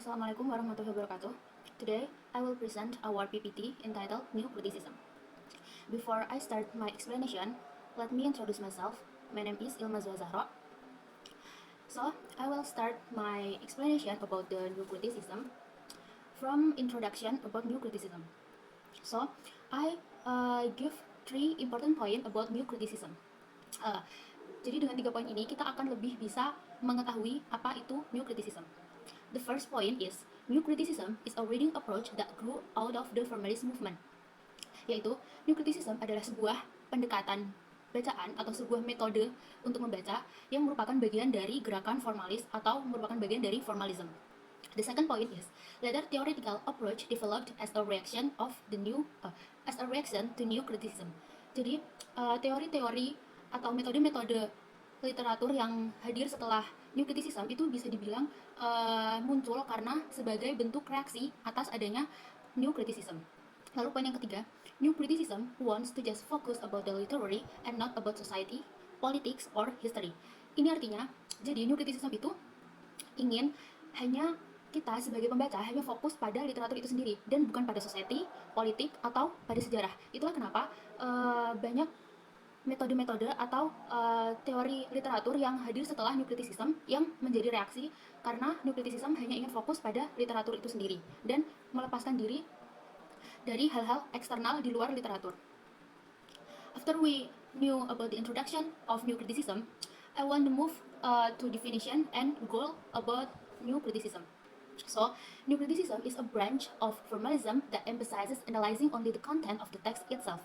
Assalamualaikum warahmatullahi wabarakatuh. Today, I will present our PPT entitled New Criticism. Before I start my explanation, let me introduce myself. My name is Ilma Zahra. So, I will start my explanation about the new criticism from introduction about new criticism. So, I give 3 important points about new criticism. Jadi dengan 3 poin ini kita akan lebih bisa mengetahui apa itu new criticism. The first point is, new criticism is a reading approach that grew out of the formalist movement. Yaitu, new criticism adalah sebuah pendekatan bacaan atau sebuah metode untuk membaca yang merupakan bagian dari gerakan formalis atau merupakan bagian dari formalism. The second point is, later theoretical approach developed as a reaction to new criticism. Jadi, teori-teori atau metode-metode literatur yang hadir setelah new criticism itu bisa dibilang muncul karena sebagai bentuk reaksi atas adanya new criticism. Lalu poin yang ketiga, new criticism wants to just focus about the literary and not about society, politics, or history. Ini artinya, jadi new criticism itu ingin hanya kita sebagai pembaca hanya fokus pada literatur itu sendiri dan bukan pada society, politik, atau pada sejarah. Itulah kenapa banyak metode-metode atau teori literatur yang hadir setelah new criticism yang menjadi reaksi karena new criticism hanya ingin fokus pada literatur itu sendiri dan melepaskan diri dari hal-hal eksternal di luar literatur. After we knew about the introduction of new criticism, I want to move to definition and goal about new criticism. So, new criticism is a branch of formalism that emphasizes analyzing only the content of the text itself.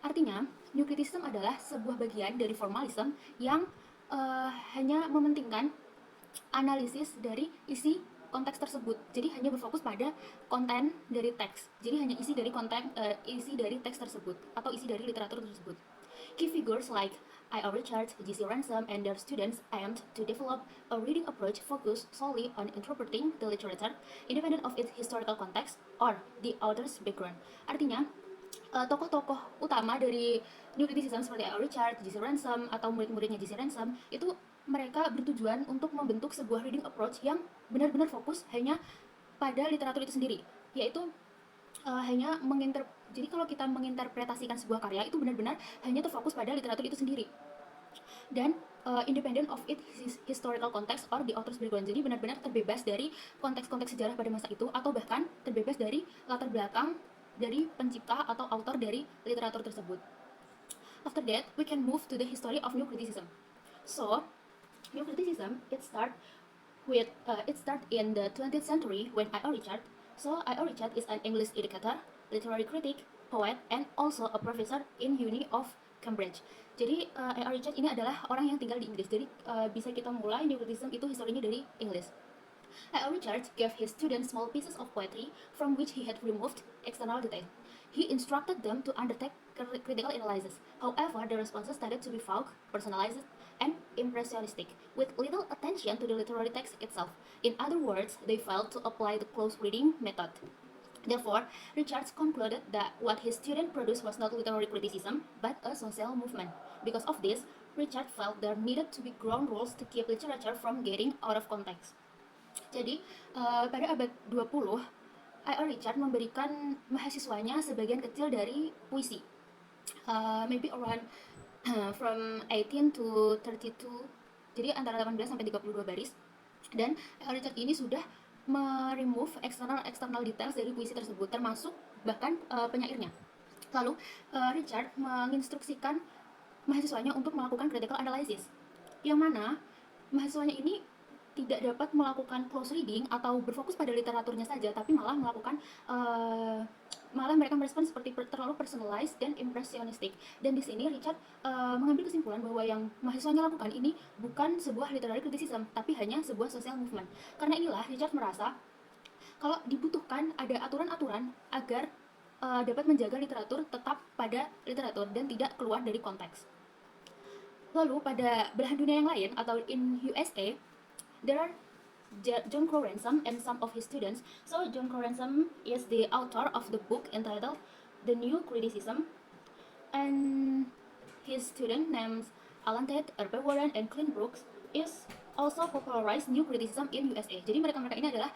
Artinya, new criticism adalah sebuah bagian dari formalism yang hanya mementingkan analisis dari isi konteks tersebut. Jadi hanya berfokus pada konten dari teks. Jadi hanya isi dari isi dari teks tersebut atau isi dari literatur tersebut. Key figures like I.O. Richards, J.C. Ransom, and their students aimed to develop a reading approach focused solely on interpreting the literature, independent of its historical context or the author's background. Artinya, tokoh-tokoh utama dari new criticism seperti I.O. Richards, J.C. Ransom, atau murid-muridnya J.C. Ransom, itu mereka bertujuan untuk membentuk sebuah reading approach yang benar-benar fokus hanya pada literatur itu sendiri, yaitu hanya jadi kalau kita menginterpretasikan sebuah karya itu benar-benar hanya terfokus pada literatur itu sendiri dan independent of its historical context or the author's background. Jadi benar-benar terbebas dari konteks-konteks sejarah pada masa itu atau bahkan terbebas dari latar belakang dari pencipta atau author dari literatur tersebut. After that, we can move to the history of new criticism. So, new criticism it start in the 20th century when I.O. Richards. So, I.O. Richards is an English educator, literary critic, poet, and also a professor in Uni of Cambridge. Jadi, I.O. Richards ini adalah orang yang tinggal di Inggris. Jadi, bisa kita mulai new criticism itu historinya dari Inggris. I.O. Richards gave his students small pieces of poetry from which he had removed external detail. He instructed them to undertake critical analysis. However, the responses tended to be vague, personalized, and impressionistic, with little attention to the literary text itself. In other words, they failed to apply the close reading method. Therefore, Richards concluded that what his student produced was not literary criticism, but a social movement. Because of this, Richards felt there needed to be ground rules to keep literature from getting out of context. Jadi, pada abad 20, I.O. Richards memberikan mahasiswanya sebagian kecil dari puisi. Maybe around from 18 to 32, jadi antara 18 sampai 32 baris. Dan I.O. Richards ini sudah remove external details dari puisi tersebut, termasuk bahkan penyairnya. Lalu, Richard menginstruksikan mahasiswanya untuk melakukan critical analysis, yang mana mahasiswanya ini tidak dapat melakukan close reading atau berfokus pada literaturnya saja, tapi malah mereka merespon seperti terlalu personalized dan impressionistic. Dan di sini Richard mengambil kesimpulan bahwa yang mahasiswanya lakukan ini bukan sebuah literary criticism, tapi hanya sebuah social movement. Karena inilah Richard merasa kalau dibutuhkan ada aturan-aturan agar dapat menjaga literatur tetap pada literatur dan tidak keluar dari konteks. Lalu pada belahan dunia yang lain atau in USA, there are John Crow Ransom and some of his students. So John Crow Ransom is the author of the book entitled The New Criticism, and his student named Alan Tate, R.P. Warren, and Clint Brooks is also popularized new criticism in USA. Jadi mereka-mereka ini adalah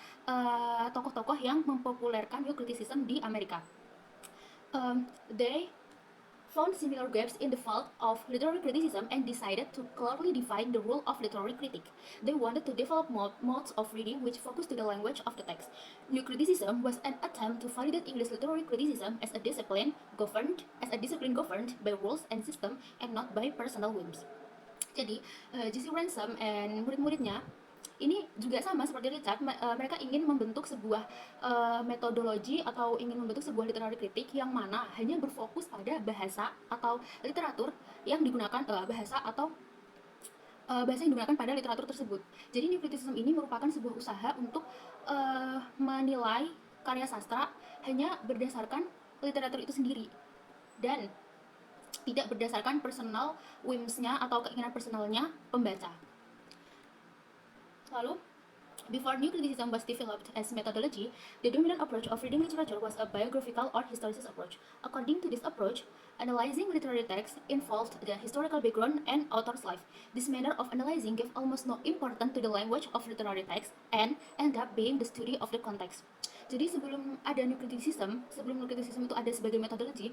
tokoh-tokoh yang mempopulerkan new criticism di Amerika. They found similar gaps in the field of literary criticism and decided to clearly define the role of literary critic. They wanted to develop modes of reading which focused to the language of the text. New criticism was an attempt to validate English literary criticism as a discipline governed by rules and system and not by personal whims. Jadi, J.C. Ransom and murid-muridnya ini juga sama seperti Richard, mereka ingin membentuk sebuah metodologi atau ingin membentuk sebuah literary kritik yang mana hanya berfokus pada bahasa atau literatur yang digunakan bahasa yang digunakan pada literatur tersebut. Jadi new criticism ini merupakan sebuah usaha untuk menilai karya sastra hanya berdasarkan literatur itu sendiri dan tidak berdasarkan personal whims-nya atau keinginan personalnya pembaca. Lalu, before new criticism was developed as methodology, the dominant approach of reading literature was a biographical or historicist approach. According to this approach, analyzing literary texts involved the historical background and author's life. This manner of analyzing gave almost no importance to the language of literary text and ended up being the study of the context. Jadi sebelum new criticism itu ada sebagai metodologi,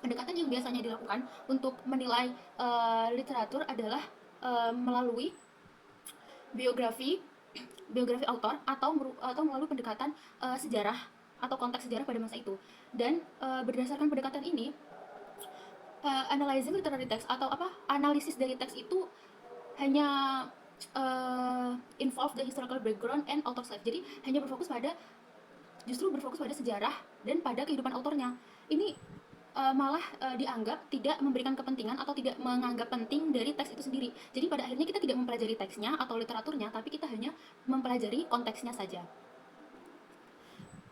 pendekatan yang biasanya dilakukan untuk menilai literatur adalah melalui biografi autor atau melalui pendekatan sejarah atau konteks sejarah pada masa itu. Dan berdasarkan pendekatan ini, analyzing literary text atau analisis dari teks itu hanya involve the historical background and author's life. Jadi hanya berfokus pada sejarah dan pada kehidupan autornya. Ini malah dianggap tidak memberikan kepentingan atau tidak menganggap penting dari teks itu sendiri. Jadi pada akhirnya kita tidak mempelajari teksnya atau literaturnya, tapi kita hanya mempelajari konteksnya saja.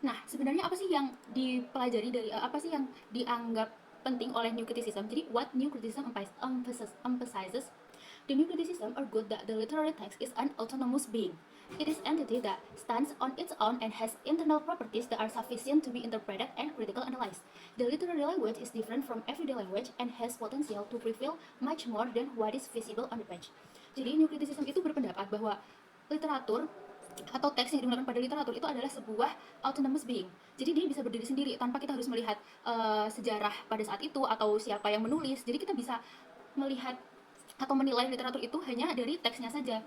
Nah, sebenarnya apa sih yang dipelajari dari apa sih yang dianggap penting oleh new criticism? Jadi what new criticism emphasizes? The new criticism argued that the literary text is an autonomous being. It is an entity that stands on its own and has internal properties that are sufficient to be interpreted and critically analyzed. The literary language is different from everyday language and has potential to reveal much more than what is visible on the page. Jadi new criticism itu berpendapat bahwa literatur atau teks yang digunakan pada literatur itu adalah sebuah autonomous being. Jadi dia bisa berdiri sendiri tanpa kita harus melihat sejarah pada saat itu atau siapa yang menulis. Jadi kita bisa melihat atau menilai literatur itu hanya dari teksnya saja.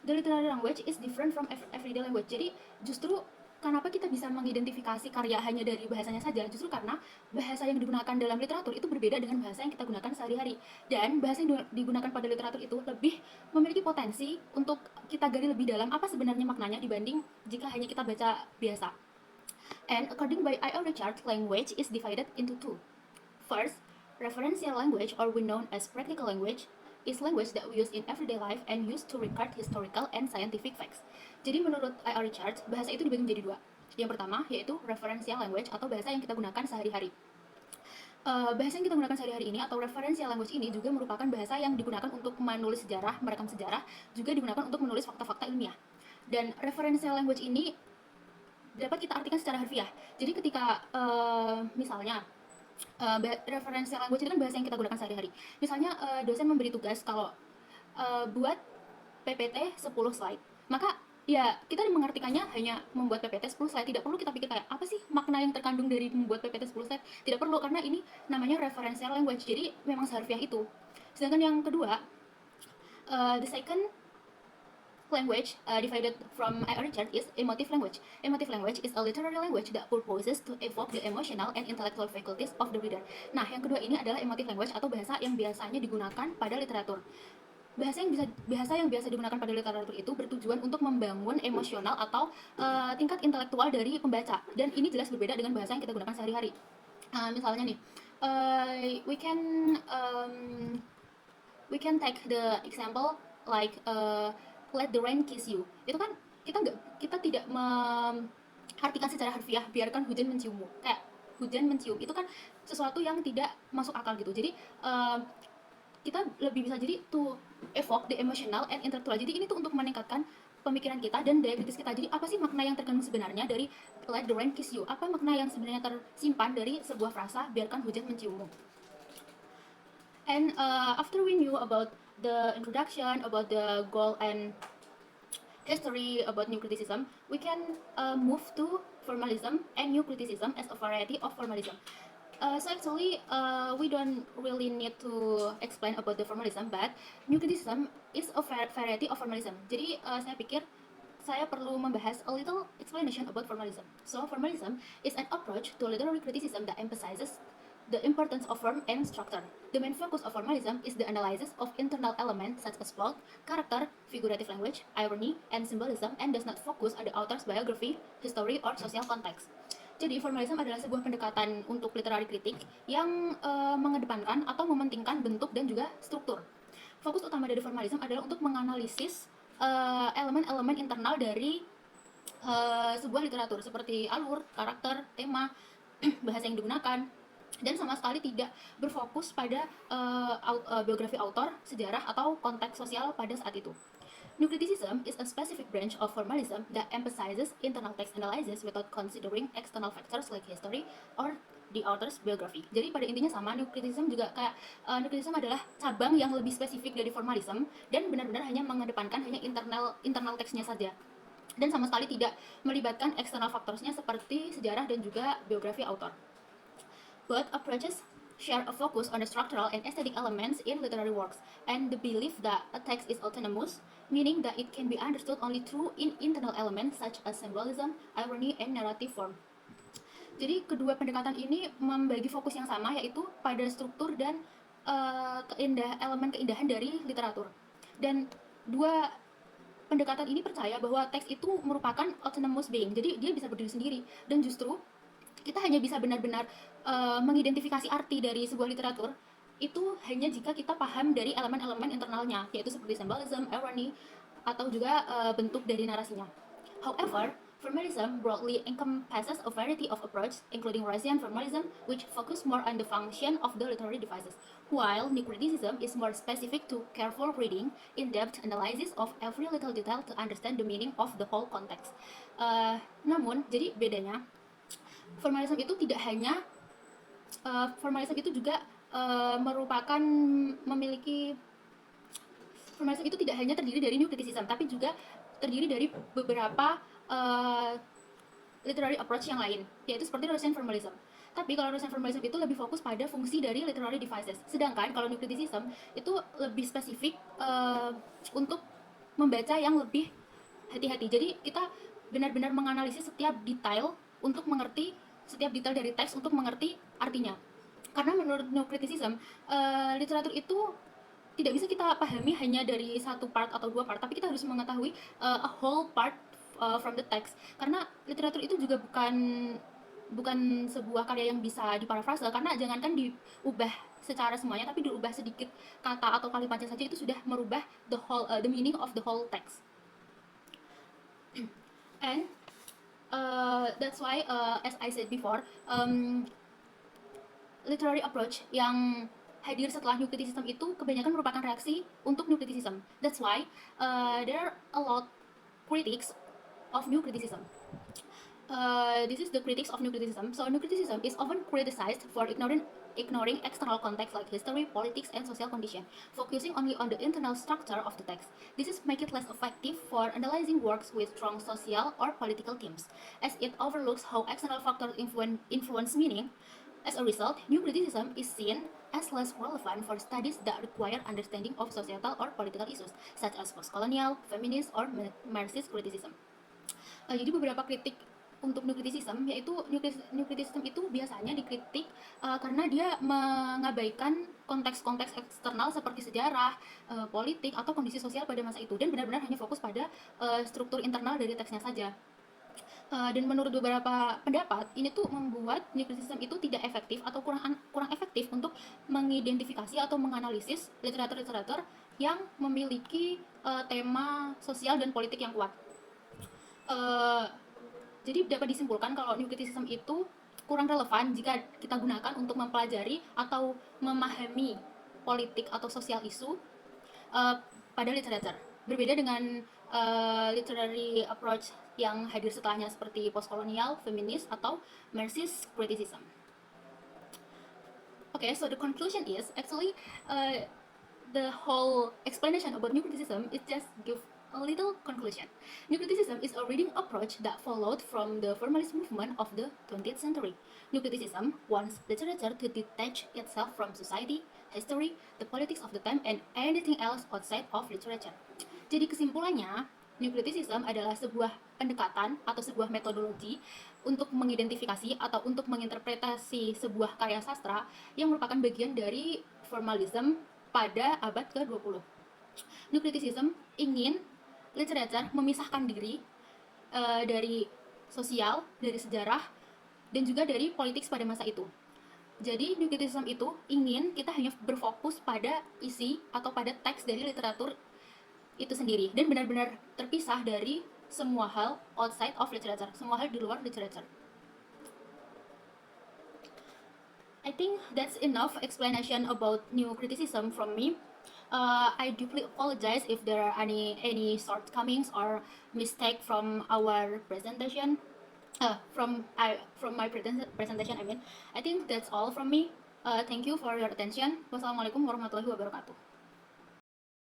The literary language is different from everyday language. Jadi justru kenapa kita bisa mengidentifikasi karya hanya dari bahasanya saja? Justru karena bahasa yang digunakan dalam literatur itu berbeda dengan bahasa yang kita gunakan sehari-hari. Dan bahasa yang digunakan pada literatur itu lebih memiliki potensi untuk kita gali lebih dalam apa sebenarnya maknanya dibanding jika hanya kita baca biasa. And according by I.O. Richard, language is divided into two. First, referential language, or we known as practical language, is language that we use in everyday life and used to record historical and scientific facts. Jadi menurut I.O. Richards, bahasa itu dibagi menjadi dua. Yang pertama yaitu referential language atau bahasa yang kita gunakan sehari-hari. Bahasa yang kita gunakan sehari-hari ini atau referential language ini juga merupakan bahasa yang digunakan untuk menulis sejarah, merekam sejarah, juga digunakan untuk menulis fakta-fakta ilmiah. Dan referential language ini dapat kita artikan secara harfiah. Jadi ketika misalnya referential language itu kan bahasa yang kita gunakan sehari-hari. Misalnya dosen memberi tugas kalau buat PPT 10 slide. Maka ya kita mengartikannya hanya membuat PPT 10 slide. Tidak perlu kita pikir kayak apa sih makna yang terkandung dari membuat PPT 10 slide. Tidak perlu, karena ini namanya referential language. Jadi memang seharfiah itu. Sedangkan yang kedua, the second language divided from I.O. Richard is emotive language. Emotive language is a literary language that purposes to evoke the emotional and intellectual faculties of the reader. Nah, yang kedua ini adalah emotive language atau bahasa yang biasanya digunakan pada literatur. Bahasa yang biasa digunakan pada literatur itu bertujuan untuk membangun emosional atau tingkat intelektual dari pembaca, dan ini jelas berbeda dengan bahasa yang kita gunakan sehari-hari. Misalnya nih, we can take the example like let the rain kiss you. Itu kan kita tidak mengartikan secara harfiah biarkan hujan menciummu. Kayak hujan mencium itu kan sesuatu yang tidak masuk akal gitu. Jadi kita lebih bisa jadi to evoke the emotional and intellectual. Jadi ini tuh untuk meningkatkan pemikiran kita dan daya kritis kita. Jadi apa sih makna yang terkandung sebenarnya dari let the rain kiss you? Apa makna yang sebenarnya tersimpan dari sebuah frasa biarkan hujan menciummu? And after we knew about the introduction, about the goal and history about new criticism, we can move to formalism and new criticism as a variety of formalism. So actually, we don't really need to explain about the formalism, but new criticism is a variety of formalism. Jadi saya pikir saya perlu membahas a little explanation about formalism. So formalism is an approach to literary criticism that emphasizes the importance of form and structure. The main focus of formalism is the analysis of internal elements such as plot, character, figurative language, irony, and symbolism, and does not focus on the author's biography, history, or social context. Jadi, formalism adalah sebuah pendekatan untuk literary kritik yang mengedepankan atau mementingkan bentuk dan juga struktur. Fokus utama dari formalism adalah untuk menganalisis elemen-elemen internal dari sebuah literatur seperti alur, karakter, tema, bahasa yang digunakan, dan sama sekali tidak berfokus pada biografi autor, sejarah, atau konteks sosial pada saat itu. New criticism is a specific branch of formalism that emphasizes internal text analysis without considering external factors like history or the author's biography. Jadi pada intinya sama, new criticism juga kayak new criticism adalah cabang yang lebih spesifik dari formalism dan benar-benar hanya mengedepankan hanya internal teksnya saja, dan sama sekali tidak melibatkan external factorsnya seperti sejarah dan juga biografi author. Both approaches share a focus on the structural and aesthetic elements in literary works, and the belief that a text is autonomous, meaning that it can be understood only through internal elements such as symbolism, irony, and narrative form. Jadi kedua pendekatan ini membagi fokus yang sama, yaitu pada struktur dan elemen keindahan dari literatur. Dan dua pendekatan ini percaya bahwa teks itu merupakan autonomous being, jadi dia bisa berdiri sendiri, dan justru kita hanya bisa benar-benar mengidentifikasi arti dari sebuah literatur itu hanya jika kita paham dari elemen-elemen internalnya, yaitu seperti symbolism, irony, atau juga bentuk dari narasinya. However, formalism broadly encompasses a variety of approaches, including Russian formalism, which focus more on the function of the literary devices, while new criticism is more specific to careful reading, in-depth analysis of every little detail to understand the meaning of the whole context. Namun, jadi bedanya, formalism itu tidak hanya formalism itu juga merupakan memiliki formalism itu tidak hanya terdiri dari new criticism, tapi juga terdiri dari beberapa literary approach yang lain, yaitu seperti Russian formalism. Tapi kalau Russian formalism itu lebih fokus pada fungsi dari literary devices, sedangkan kalau new criticism itu lebih spesifik untuk membaca yang lebih hati-hati. Jadi kita benar-benar menganalisis setiap detail untuk mengerti setiap detail dari teks untuk mengerti artinya. Karena menurut new criticism, literatur itu tidak bisa kita pahami hanya dari satu part atau dua part, tapi kita harus mengetahui a whole part from the text. Karena literatur itu juga bukan sebuah karya yang bisa diparafrase, karena jangankan diubah secara semuanya, tapi diubah sedikit kata atau kalimatnya saja itu sudah merubah the meaning of the whole text. And that's why, as I said before, literary approach yang hadir setelah new criticism itu kebanyakan merupakan reaksi untuk new criticism. That's why there are a lot critics of new criticism. This is the critics of new criticism. So new criticism is often criticized for ignoring external context like history, politics, and social condition, focusing only on the internal structure of the text. This is make it less effective for analyzing works with strong social or political themes, as it overlooks how external factors influence meaning. As a result, new criticism is seen as less relevant for studies that require understanding of societal or political issues, such as post-colonial, feminist, or Marxist criticism. Jadi beberapa kritik untuk new criticism, yaitu new criticism itu biasanya dikritik karena dia mengabaikan konteks-konteks eksternal seperti sejarah, politik, atau kondisi sosial pada masa itu, dan benar-benar hanya fokus pada struktur internal dari teksnya saja. Dan menurut beberapa pendapat, ini tuh membuat new criticism itu tidak efektif atau kurang efektif untuk mengidentifikasi atau menganalisis literatur-literatur yang memiliki tema sosial dan politik yang kuat. Jadi dapat disimpulkan kalau new criticism itu kurang relevan jika kita gunakan untuk mempelajari atau memahami politik atau sosial isu pada literatur. Berbeda dengan literary approach yang hadir setelahnya seperti postkolonial, feminis, atau Marxist criticism. Okay, so the conclusion is actually the whole explanation about new criticism is just give a little conclusion. New criticism is a reading approach that followed from the formalist movement of the 20th century. New criticism wants literature to detach itself from society, history, the politics of the time, and anything else outside of literature. Jadi kesimpulannya, New Criticism adalah sebuah pendekatan atau sebuah metodologi untuk mengidentifikasi atau untuk menginterpretasi sebuah karya sastra yang merupakan bagian dari formalism pada abad ke-20. New Criticism ingin literature memisahkan diri dari sosial, dari sejarah, dan juga dari politik pada masa itu. Jadi New Criticism itu ingin kita hanya berfokus pada isi atau pada teks dari literatur itu sendiri dan benar-benar terpisah dari semua hal outside of literature, semua hal di luar literature. I think that's enough explanation about New Criticism from me. I deeply apologize if there are any shortcomings or mistake from our presentation. From my presentation, I mean. I think that's all from me. Thank you for your attention. Wassalamualaikum warahmatullahi wabarakatuh.